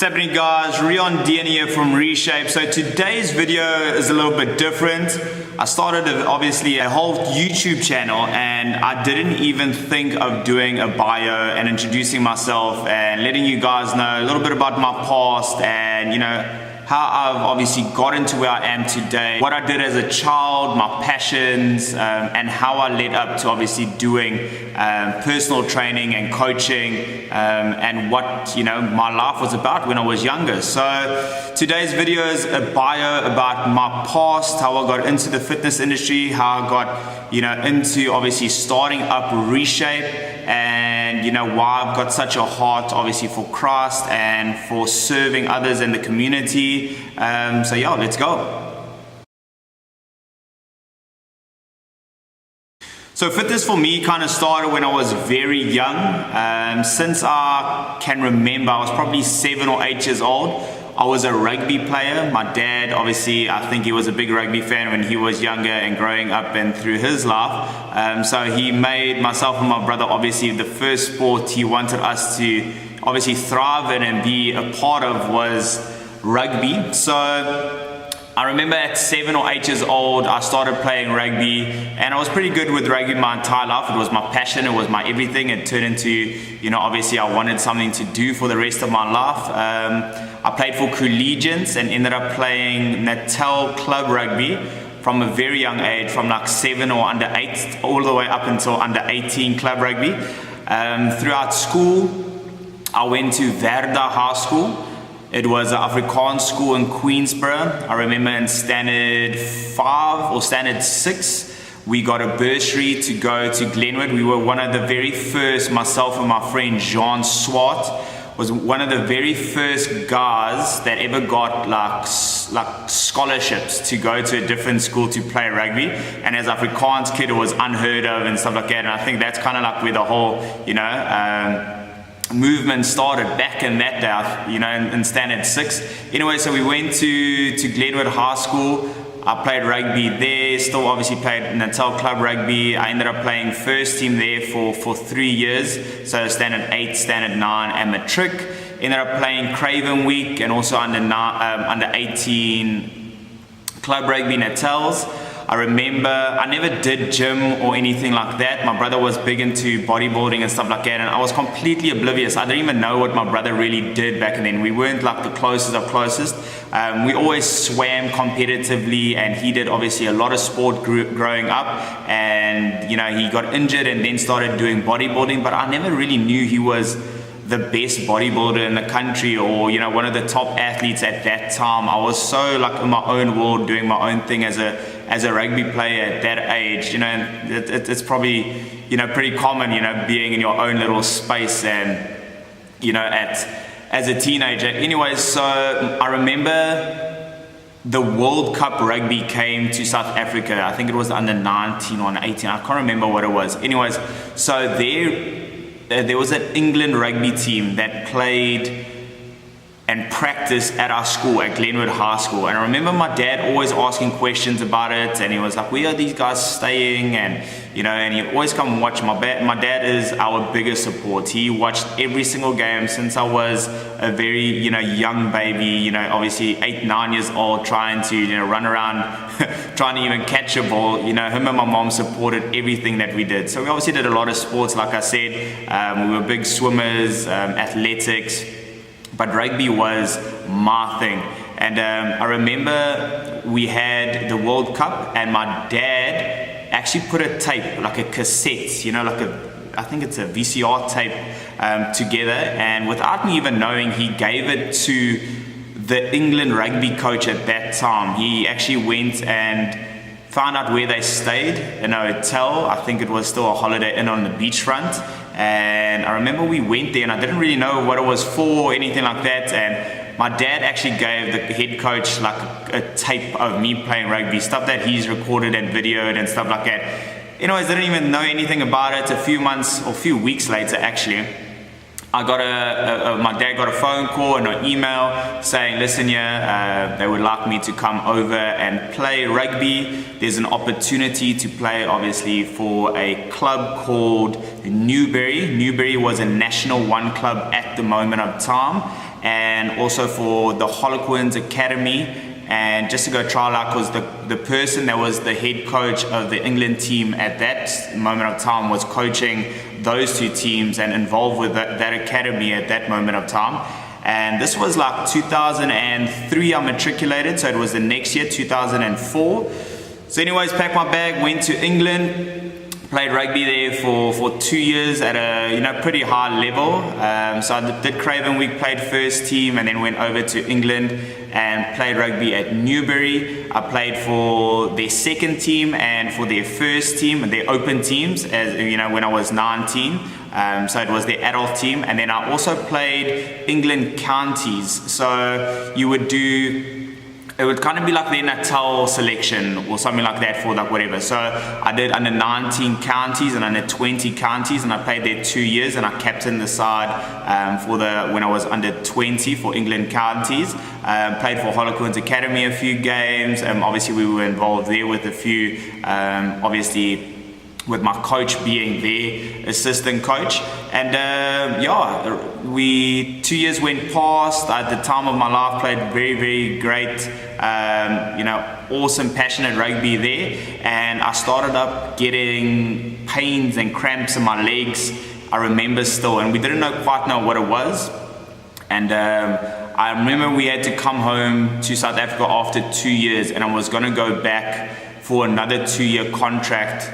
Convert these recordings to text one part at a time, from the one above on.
What's happening, guys? Riaan Dohne here from RiShape. So today's video is a little bit different. I started obviously a whole YouTube channel and I didn't even think of doing a bio and introducing myself and letting you guys know a little bit about my past and how I've obviously got into where I am today, what I did as a child, my passions, and how I led up to obviously doing personal training and coaching, and what my life was about when I was younger. So today's video is a bio about my past, how I got into the fitness industry, how I got into obviously starting up RiShape, and why I've got such a heart obviously for Christ and for serving others in the community. So yeah, let's go. So fitness for me kind of started when I was very young. Since I can remember, I was probably 7 or 8 years old. I was a rugby player. My dad, obviously, I think he was a big rugby fan when he was younger and growing up and through his life. So he made myself and my brother, obviously, the first sport he wanted us to obviously thrive in and be a part of was rugby. So I remember at 7 or 8 years old, I started playing rugby and I was pretty good with rugby my entire life. It was my passion, it was my everything. It turned into, obviously I wanted something to do for the rest of my life. I played for collegians and ended up playing Natal club rugby from a very young age, from like 7 or under 8 all the way up until under 18 club rugby. Throughout school, I went to Verda High School. It was an Afrikaans school in Queensborough. I remember in standard 5 or standard 6, we got a bursary to go to Glenwood. We were one of the very first, myself and my friend Jean Swart, was one of the very first guys that ever got like scholarships to go to a different school to play rugby. And as an Afrikaans kid, it was unheard of and stuff like that. And I think that's kind of like where the whole, movement started back in that day, in standard 6. Anyway, so we went to Glenwood High School. I played rugby there, still obviously played Natal club rugby. I ended up playing first team there for 3 years, so standard 8, standard 9 and matric. Ended up playing Craven Week and also under 18 club rugby Natals. I remember I never did gym or anything like that. My brother was big into bodybuilding and stuff like that, and I was completely oblivious. I didn't even know what my brother really did back then. We weren't like the closest of closest. We always swam competitively, and he did obviously a lot of sport growing up, and he got injured and then started doing bodybuilding, but I never really knew he was the best bodybuilder in the country or one of the top athletes at that time. I was so like in my own world doing my own thing as a rugby player at that age, and it's probably pretty common being in your own little space and as a teenager. Anyways, so I remember the World Cup rugby came to South Africa. I think it was under 19 or under 18, I can't remember what it was. Anyways, so there was an England rugby team that played and practiced at our school at Glenwood High School, and I remember my dad always asking questions about it, and he was like, where are these guys staying? And and he'd always come watch. My dad is our biggest support. He watched every single game since I was a very young baby, obviously 8, 9 years old, trying to run around trying to even catch a ball. Him and my mom supported everything that we did. So we obviously did a lot of sports, like I said. We were big swimmers, athletics, but rugby was my thing. And I remember we had the World Cup, and my dad actually put a tape, like a cassette, I think it's a VCR tape together, and without me even knowing, he gave it to the England rugby coach at that time. He actually went and found out where they stayed in a hotel. I think it was still a Holiday Inn on the beachfront. And I remember we went there and I didn't really know what it was for or anything like that. And my dad actually gave the head coach like a tape of me playing rugby, stuff that he's recorded and videoed and stuff like that. Anyways, I didn't even know anything about it. A few weeks later actually, I got my dad got a phone call and an email saying, listen here, they would like me to come over and play rugby. There's an opportunity to play obviously for a club called Newbury. Newbury was a National 1 club at the moment of time. and also for the Harlequins Academy. And just to go trial out, because the person that was the head coach of the England team at that moment of time was coaching those two teams and involved with that academy at that moment of time. And this was like 2003 I matriculated, so it was the next year, 2004. So anyways, packed my bag, went to England, played rugby there for 2 years at a pretty high level. So I did Craven Week, played first team, and then went over to England and played rugby at Newbury. I played for their second team and for their first team, their open teams, as when I was 19. So it was the adult team, and then I also played England counties. So you would it would kind of be like the Natal selection or something like that for like whatever. So I did under 19 counties and under 20 counties, and I played there 2 years, and I captained the side when I was under 20 for England counties. Played for Harlequins Academy a few games. Obviously we were involved there with a few, obviously with my coach being their assistant coach. And 2 years went past. At the time of my life, played very, very great, awesome, passionate rugby there. And I started up getting pains and cramps in my legs, I remember still, and we didn't quite know what it was. And I remember we had to come home to South Africa after 2 years, and I was gonna go back for another 2-year contract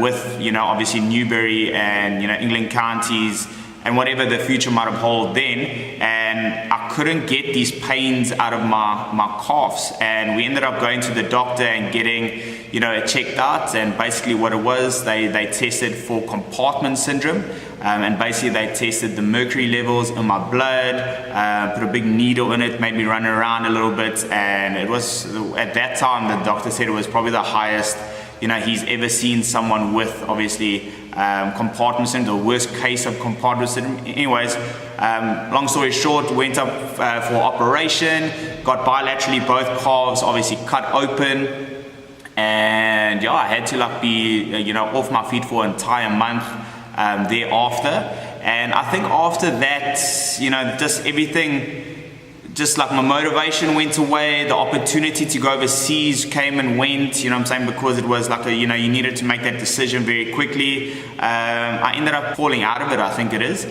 with obviously Newbury and England counties and whatever the future might have held then. And I couldn't get these pains out of my calves, and we ended up going to the doctor and getting it checked out. And basically what it was, they tested for compartment syndrome, and basically they tested the mercury levels in my blood, put a big needle in it, made me run around a little bit, and it was, at that time the doctor said it was probably the highest he's ever seen someone with, obviously, compartment syndrome, the worst case of compartment syndrome. Anyways, long story short, went up for operation, got bilaterally both calves obviously cut open, and I had to be off my feet for an entire month thereafter. And I think after that, just everything, just like my motivation went away, the opportunity to go overseas came and went, because it was like you needed to make that decision very quickly. I ended up falling out of it, I think it is,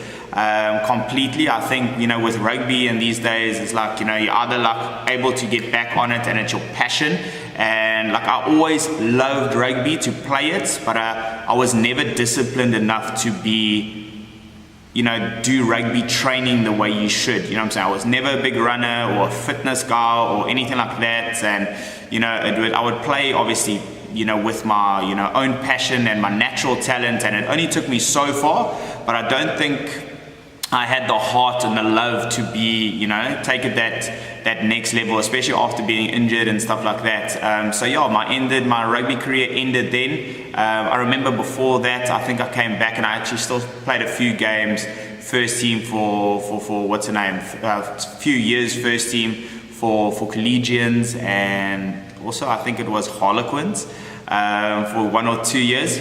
completely. I think, with rugby in these days, it's like, you're either able to get back on it and it's your passion. And I always loved rugby to play it, but I was never disciplined enough to be do rugby training the way you should. I was never a big runner or a fitness guy or anything like that. And I would play obviously with my own passion and my natural talent, and it only took me so far. But I don't think I had the heart and the love to be take it that next level, especially after being injured and stuff like that. My rugby career ended then. I remember before that, I think I came back and I actually still played a few games, first team for what's the name, a few years first team for Collegians, and also I think it was Harlequins for 1 or 2 years.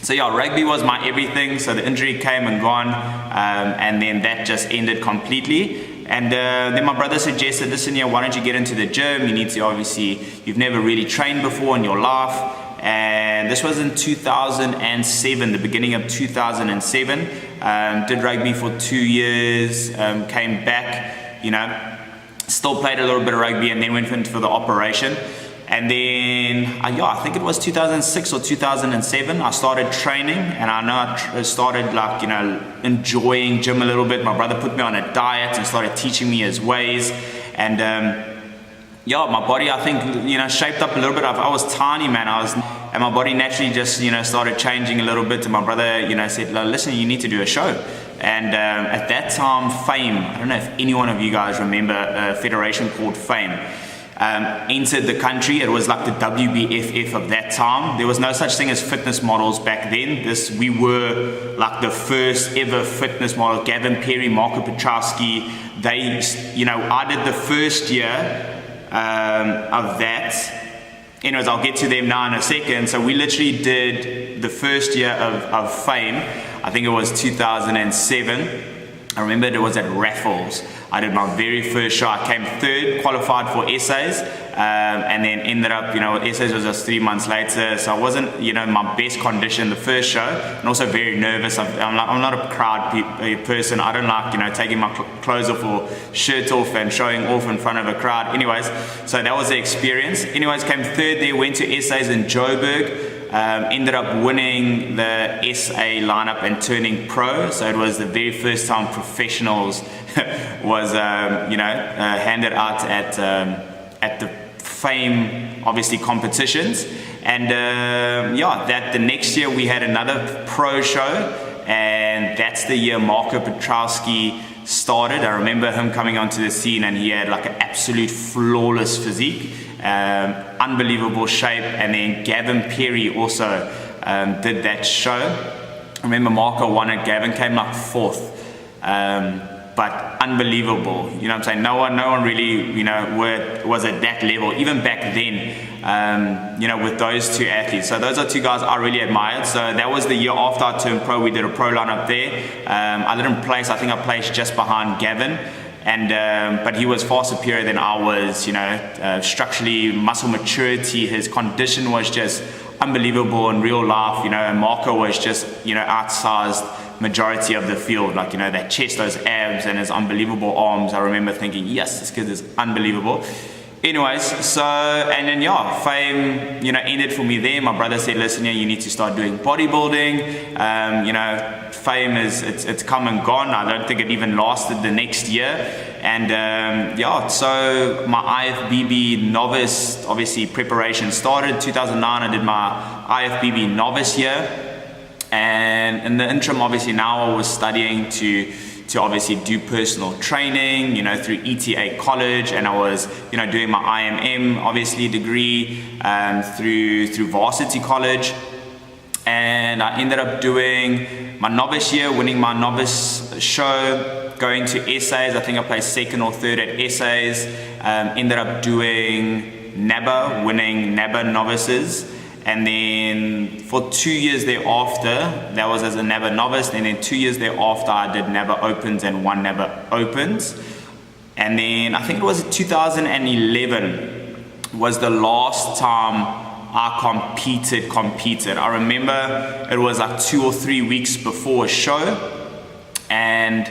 So rugby was my everything. So the injury came and gone, and then that just ended completely. And then my brother suggested, listen, why don't you get into the gym? You need to, obviously, you've never really trained before in your life. And this was in 2007, the beginning of 2007. Did rugby for 2 years, came back, still played a little bit of rugby, and then went in for the operation. And then, I think it was 2006 or 2007, I started training, and I know I started enjoying gym a little bit. My brother put me on a diet and started teaching me his ways. And my body, I think, shaped up a little bit. I was tiny, man. And my body naturally just, started changing a little bit. And my brother, said, listen, you need to do a show. And at that time, Fame, I don't know if any one of you guys remember a federation called Fame, entered the country. It was like the WBFF of that time. There was no such thing as fitness models back then. We were like the first ever fitness model. Gavin Perry, Marco Petrowski, I did the first year of that. Anyways, I'll get to them now in a second. So we literally did the first year of Fame. I think it was 2007. I remember it was at Raffles. I did my very first show. I came third, qualified for essays, and then ended up, essays was just 3 months later. So I wasn't, in my best condition the first show, and also very nervous. I'm not a crowd person. I don't like, taking my clothes off or shirt off and showing off in front of a crowd. Anyways, so that was the experience. Anyways, came third there, went to essays in Joburg. Ended up winning the SA lineup and turning pro. So it was the very first time professionals was handed out at the Fame, obviously, competitions. And that the next year we had another pro show, and that's the year Marco Petrowski started. I remember him coming onto the scene, and he had like an absolute flawless physique. Unbelievable shape. And then Gavin Perry also did that show. I remember Marco won it, Gavin came like fourth, but unbelievable. You know what I'm saying? No one really, was at that level, even back then, with those two athletes. So those are two guys I really admired. So that was the year after I turned pro. We did a pro lineup there. I didn't place, I think I placed just behind Gavin. But he was far superior than I was, structurally, muscle maturity, his condition was just unbelievable in real life, and Marco was just, outsized majority of the field, like, that chest, those abs, and his unbelievable arms. I remember thinking, yes, this kid is unbelievable. Anyways, so, and then Fame, ended for me there. My brother said, listen, you need to start doing bodybuilding. Fame it's come and gone. I don't think it even lasted the next year. And so my IFBB novice, obviously, preparation started. 2009, I did my IFBB novice year. And in the interim, obviously, now I was studying to obviously do personal training, through ETA college, and I was, doing my IMM, obviously, degree through varsity college. And I ended up doing my novice year, winning my novice show, going to essays. I think I placed second or third at essays. Ended up doing NABA, winning NABA novices. And then for 2 years thereafter, that was as a NABA novice, and then 2 years thereafter I did NABA Opens and won NABA Opens. And then I think it was 2011 was the last time I competed. I remember it was like 2 or 3 weeks before a show, and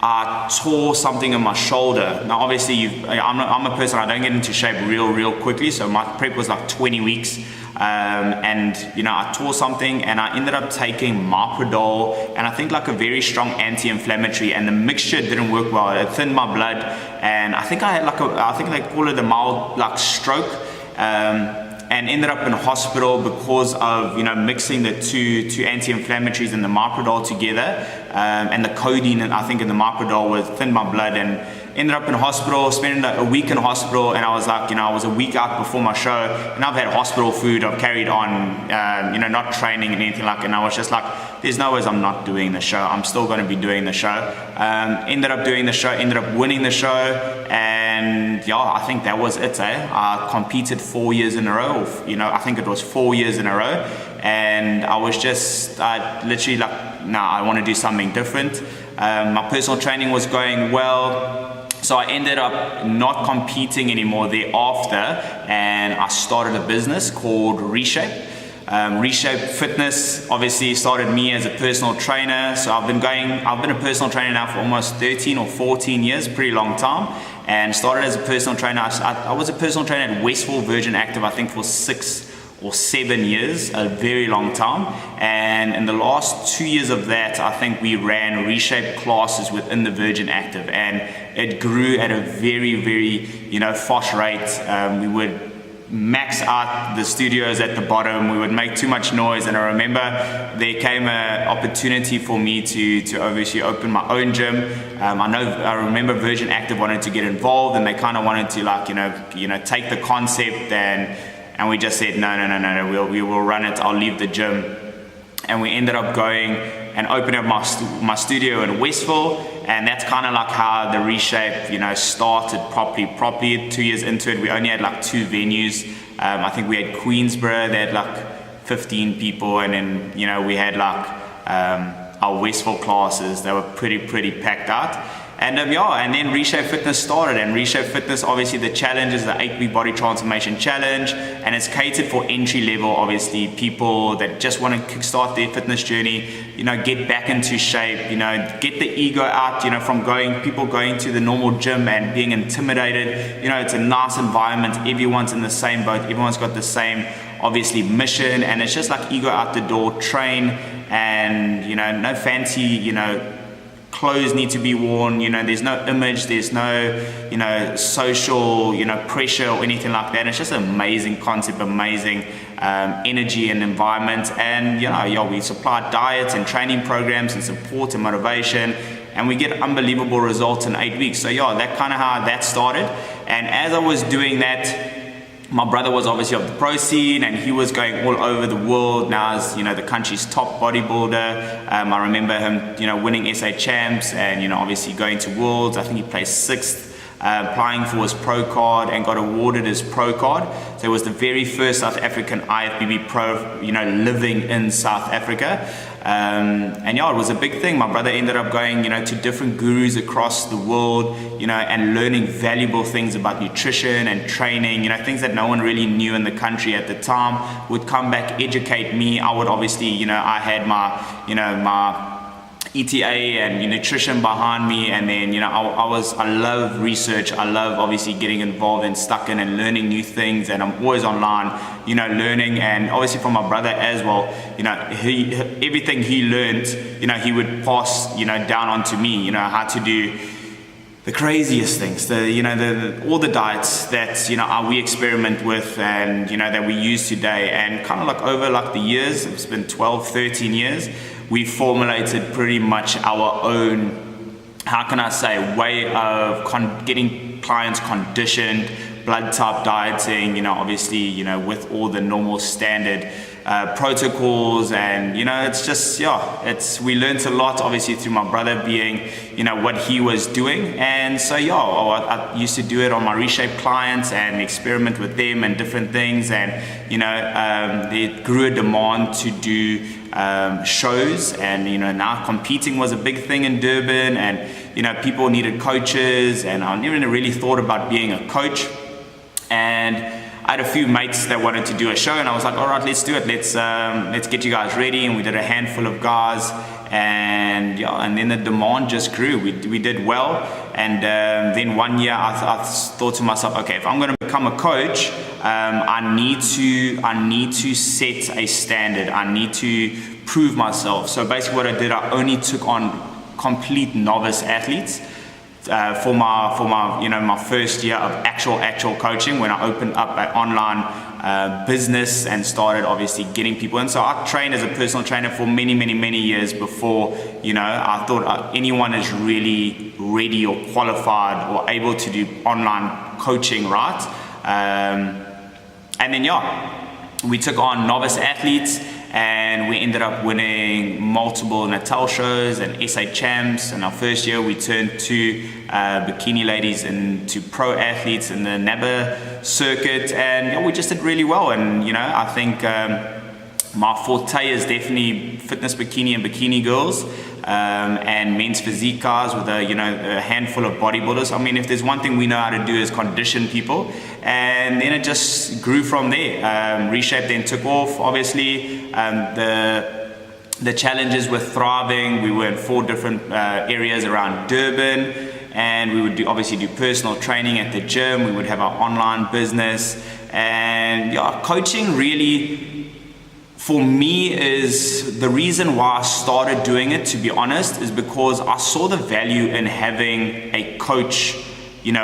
I tore something in my shoulder. Now obviously I'm a person, I don't get into shape real quickly, so my prep was like 20 weeks. And I tore something, and I ended up taking Miprodol and I think like a very strong anti-inflammatory, and the mixture didn't work well. It thinned my blood, and I think I had I think they call it a mild like stroke, and ended up in hospital because of mixing the two anti-inflammatories and the Miprodol together, and the codeine I think in the Miprodol was thinned my blood, and ended up in hospital, spending a week in hospital. And I was like, I was a week out before my show, and I've had hospital food, I've carried on, not training and anything like, and I was just like, there's no ways I'm not doing the show. I'm still going to be doing the show. Ended up doing the show, ended up winning the show, and I think that was it. I competed 4 years in a row, I think it was 4 years in a row, and I was just literally like, nah, I want to do something different. My personal training was going well. So I ended up not competing anymore thereafter, and I started a business called RiShape. RiShape Fitness obviously started me as a personal trainer. So I've been a personal trainer now for almost 13 or 14 years, pretty long time. And started as a personal trainer. I was a personal trainer at Westville Virgin Active, I think for 6 or 7 years, a very long time. And in the last 2 years of that, I think we ran RiShape classes within the Virgin Active, and it grew at a very fast rate. We would max out the studios at the bottom, we would make too much noise, and I remember there came an opportunity for me to obviously open my own gym. I remember Virgin Active wanted to get involved, and they kind of wanted to take the concept, and we just said, no, we will run it, I'll leave the gym. And we ended up going and opening up my studio in Westville, and that's kind of like how the RiShape, started properly. 2 years into it, we only had like 2 venues. I think we had Queensborough, they had like 15 people, and then, we had like our Westville classes, they were pretty packed out. And and then RiShape Fitness started, and RiShape Fitness, obviously the challenge is the 8-week body transformation challenge, and it's catered for entry level, obviously people that just want to kickstart their fitness journey, get back into shape, get the ego out, from people going to the normal gym and being intimidated. It's a nice environment, everyone's in the same boat, everyone's got the same, obviously, mission, and it's just like ego out the door, train, and no fancy, clothes need to be worn, there's no image, there's no, social, pressure or anything like that. It's just an amazing concept, amazing energy and environment. And, we supply diets and training programs and support and motivation, and we get unbelievable results in 8 weeks. So that kind of how that started. And as I was doing that, my brother was obviously of the pro scene, and he was going all over the world now as, the country's top bodybuilder. I remember him, winning SA champs and, obviously going to worlds. I think he placed 6th, applying for his pro card and got awarded his pro card. So it was the very first South African IFBB pro, living in South Africa. And it was a big thing. My brother ended up going, to different gurus across the world, and learning valuable things about nutrition and training, things that no one really knew in the country at the time. Would come back, educate me. I would obviously, I had my, my ETA and nutrition behind me, and then I love research. I love obviously getting involved and stuck in and learning new things, and I'm always online, learning. And obviously from my brother as well, everything he learned, he would pass down onto me, how to do the craziest things, all the diets that we experiment with and that we use today. And kind of like over like the years, it's been 12, 13 years, we formulated pretty much our own, how can I say, way of getting clients conditioned, blood type dieting, obviously, with all the normal standard protocols. And it's just we learned a lot obviously through my brother being what he was doing. And so I used to do it on my RiShape clients and experiment with them and different things. And there grew a demand to do shows, and now competing was a big thing in Durban, and people needed coaches, and I never really thought about being a coach. And I had a few mates that wanted to do a show, and I was like, all right, let's do it. Let's get you guys ready. And we did a handful of guys, and then the demand just grew. We did well, and then one year I thought to myself, okay, if I'm going to become a coach, I need to set a standard. I need to prove myself. So basically, what I did, I only took on complete novice athletes. For my my first year of actual coaching, when I opened up an online business and started obviously getting people in. So I trained as a personal trainer for many years before I thought anyone is really ready or qualified or able to do online coaching, right? And then we took on novice athletes, and we ended up winning multiple Natal shows and SA champs. In our first year, we turned 2 bikini ladies into pro athletes in the NABA circuit, and we just did really well. And I think my forte is definitely fitness bikini and bikini girls, and men's physique guys with a handful of bodybuilders. I mean, if there's one thing we know how to do is condition people, and then it just grew from there. RiShape then took off, obviously. The challenges with thriving, we were in 4 different areas around Durban, and we would obviously do personal training at the gym. We would have our online business, and coaching really, for me, is the reason why I started doing it, to be honest, is because I saw the value in having a coach, in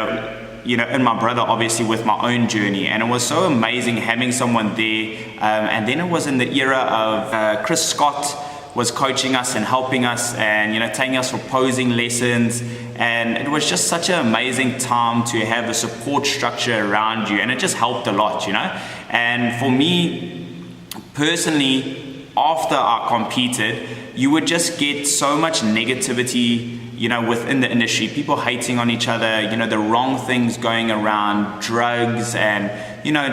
my brother, obviously, with my own journey. And it was so amazing having someone there. And then it was in the era of Chris Scott was coaching us and helping us and, taking us for posing lessons. And it was just such an amazing time to have a support structure around you. And it just helped a lot, And for me, personally, after I competed, you would just get so much negativity, within the industry, people hating on each other, the wrong things going around, drugs and,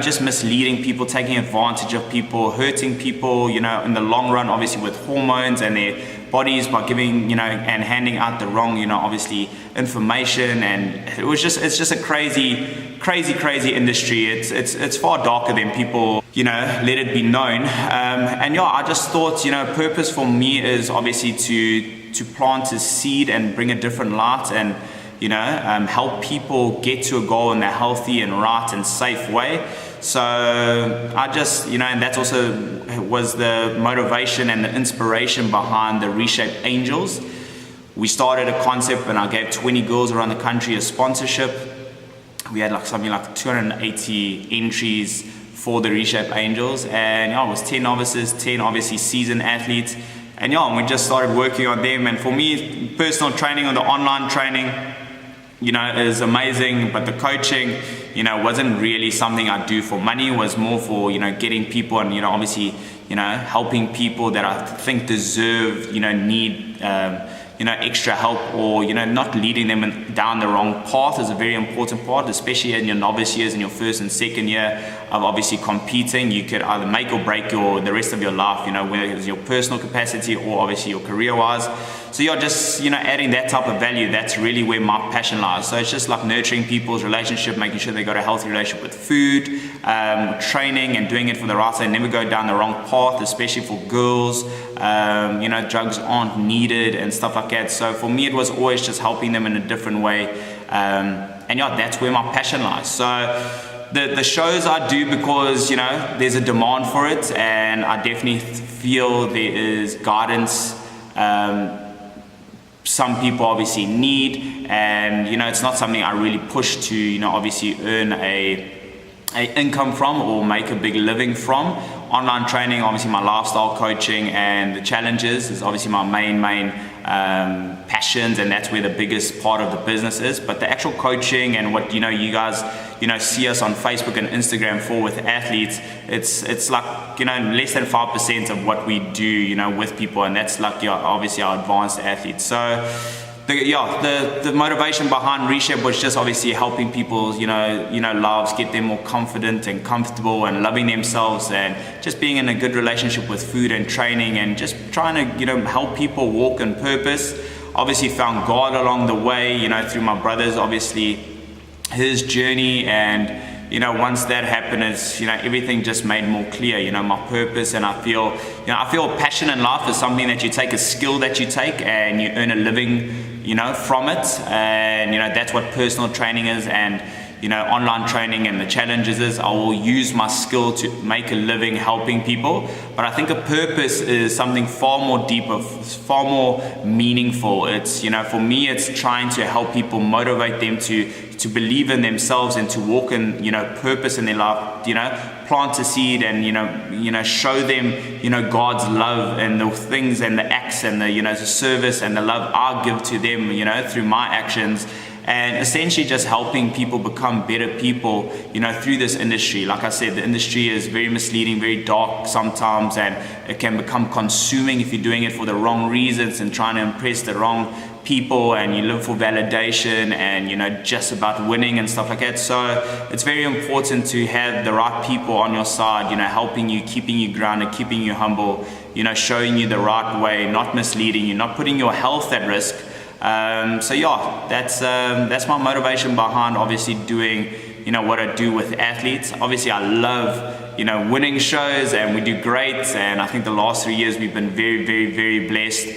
just misleading people, taking advantage of people, hurting people, in the long run, obviously with hormones and their bodies by giving, and handing out the wrong, obviously information. And it's just a crazy industry. It's far darker than people, let it be known. And yeah, I just thought, purpose for me is obviously to plant a seed and bring a different light and, help people get to a goal in a healthy and right and safe way. So I just, and that's also was the motivation and the inspiration behind the RiShape Angels. We started a concept and I gave 20 girls around the country a sponsorship. We had something like 280 entries for the RiShape Angels, and it was 10 novices, 10 obviously seasoned athletes, and we just started working on them. And for me, personal training or the online training, is amazing, but the coaching, wasn't really something I do for money. It was more for, getting people and, obviously, helping people that I think deserve, need, extra help, or, not leading them down the wrong path is a very important part, especially in your novice years, in your first and second year of obviously competing. You could either make or break the rest of your life, whether it's your personal capacity or obviously your career-wise. So you're just, adding that type of value. That's really where my passion lies. So it's just like nurturing people's relationship, making sure they got a healthy relationship with food, training, and doing it for the right side, never go down the wrong path, especially for girls. Drugs aren't needed and stuff like that. So for me, it was always just helping them in a different way. And that's where my passion lies. So the shows I do because, there's a demand for it, and I definitely feel there is guidance some people obviously need, and it's not something I really push to obviously earn a income from or make a big living from. Online training, obviously my lifestyle coaching and the challenges is obviously my main passions, and that's where the biggest part of the business is. But the actual coaching and what you guys see us on Facebook and Instagram for with athletes, it's like less than 5% of what we do with people, and that's like obviously our advanced athletes. So the motivation behind RiShape was just obviously helping people's lives, get them more confident and comfortable and loving themselves, and just being in a good relationship with food and training, and just trying to help people walk in purpose. Obviously found God along the way, through my brothers, obviously his journey, and once that happened, it's everything just made more clear, my purpose. And I feel passion in life is something that you take, a skill that you take, and you earn a living from it. And that's what personal training is, and online training and the challenges is. I will use my skill to make a living helping people, but I think a purpose is something far more deeper, far more meaningful. It's for me, it's trying to help people, motivate them to believe in themselves and to walk in purpose in their life, plant a seed, and show them God's love and the things and the acts and the service and the love I give to them through my actions. And essentially just helping people become better people, through this industry. Like I said, the industry is very misleading, very dark sometimes, and it can become consuming if you're doing it for the wrong reasons and trying to impress the wrong people, and you live for validation and just about winning and stuff like that. So it's very important to have the right people on your side, helping you, keeping you grounded, keeping you humble, showing you the right way, not misleading you, not putting your health at risk. That's my motivation behind obviously doing what I do with athletes. Obviously I love winning shows, and we do great, and I think the last 3 years we've been very, very, very blessed.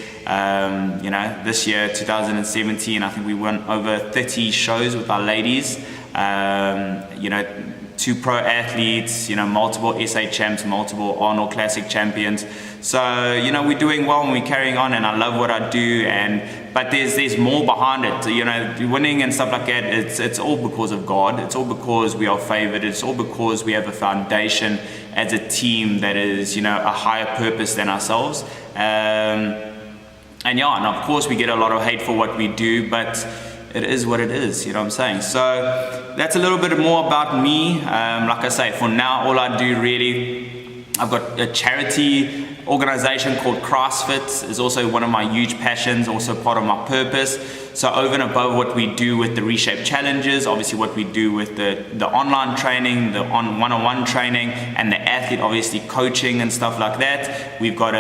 This year 2017, I think we won over 30 shows with our ladies. 2 pro athletes, multiple SA champs, multiple Arnold Classic champions. So, we're doing well and we're carrying on, and I love what I do, but there's more behind it. Winning and stuff like that, it's all because of God. It's all because we are favored. It's all because we have a foundation as a team that is, a higher purpose than ourselves. And of course we get a lot of hate for what we do, but it is what it is, what I'm saying. So that's a little bit more about me. Like I say, for now, all I do really, I've got a charity organization called CrossFit is also one of my huge passions, also part of my purpose. So over and above what we do with the RiShape challenges, obviously what we do with the online training, the one-on-one training, and the athlete obviously coaching and stuff like that, we've got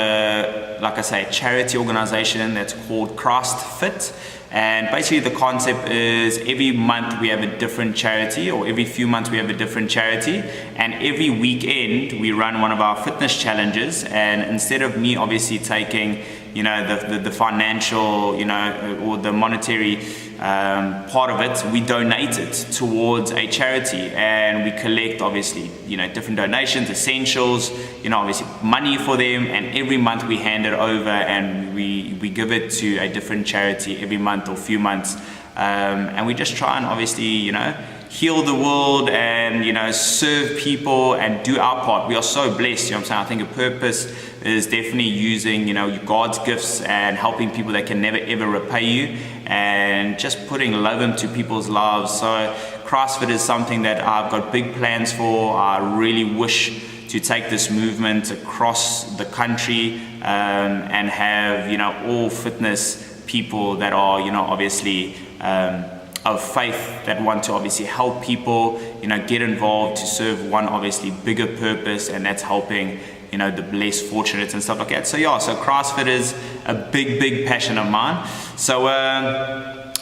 like I say, a charity organization that's called CrossFit. And basically the concept is every month we have a different charity, or every few months we have a different charity, and every weekend we run one of our fitness challenges. And instead of me obviously taking, you know, the financial, you know, or the monetary part of it, we donate it towards a charity, and we collect obviously, you know, different donations, essentials, you know, obviously money for them, and every month we hand it over and we give it to a different charity every month or few months, and we just try and obviously, you know, heal the world and, you know, serve people and do our part. We are so blessed, you know what I'm saying? I think a purpose is definitely using, you know, God's gifts and helping people that can never ever repay you, and just putting love into people's lives. So CrossFit is something that I've got big plans for. I really wish to take this movement across the country, and have, you know, all fitness people that are, you know, obviously of faith, that want to obviously help people, you know, get involved to serve one obviously bigger purpose, and that's helping, you know, the less fortunate and stuff like that. So yeah, so CrossFit is a big passion of mine. So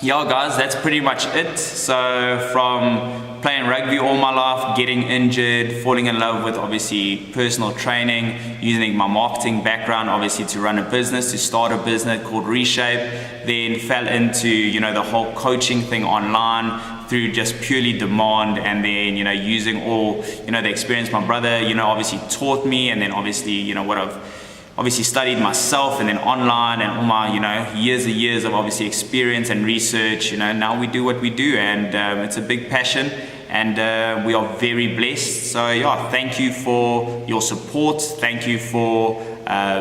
yeah guys, that's pretty much it. So from playing rugby all my life, getting injured, falling in love with obviously personal training, using my marketing background obviously to run a business, to start a business called RiShape, then fell into, you know, the whole coaching thing online through just purely demand, and then, you know, using all, you know, the experience my brother, you know, obviously taught me, and then obviously, you know, what I've obviously studied myself, and then online, and all my, you know, years of obviously experience and research, you know, now we do what we do, and it's a big passion, and we are very blessed. So yeah, thank you for your support, thank you for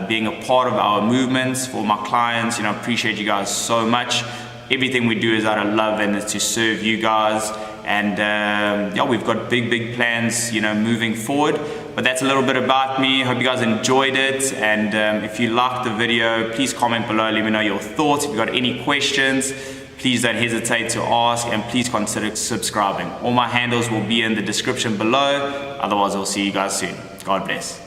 being a part of our movements, for my clients, you know, appreciate you guys so much. Everything we do is out of love, and it's to serve you guys, and yeah, we've got big plans, you know, moving forward. But that's a little bit about me. Hope you guys enjoyed it, and if you liked the video, please comment below, let me know your thoughts. If you've got any questions, please don't hesitate to ask, and please consider subscribing. All my handles will be in the description below. Otherwise, I'll see you guys soon. God bless.